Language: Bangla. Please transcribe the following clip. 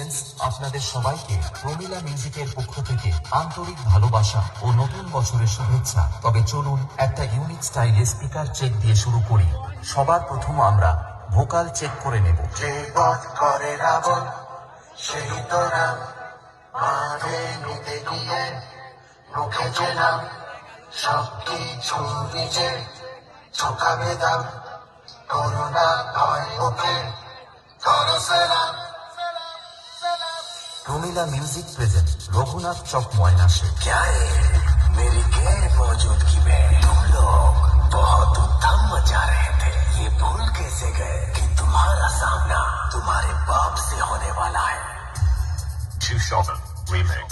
প্রেজেন্স আপনাদের সবাইকে প্রমিলা মিউজিকের পক্ষ থেকে আন্তরিক ভালোবাসা ও নতুন বছরের শুভেচ্ছা। তবে চলুন একটা ইউনিক স্টাইলে স্পিকার চেক দিয়ে শুরু করি। সবার প্রথম আমরা ভোকাল চেক করে নেব। যে বধ করে রাবণ সেই তো রাম, মাঝে নিতে গিয়ে মুখে চেলাম সব কিছু নিজে ঝোঁকাবে দাম, করোনা ভয় ওকে করো সেলাম। প্রমিলা মিউজিক প্রেজেন্ট रघुनाथ चौक मयना से। क्या है मेरी गैर मौजूदगी में तुम लोग बहुत उत्तम मचा रहे थे, ये भूल कैसे गए कि तुम्हारा सामना तुम्हारे बाप से होने वाला है। Chushovan Remix.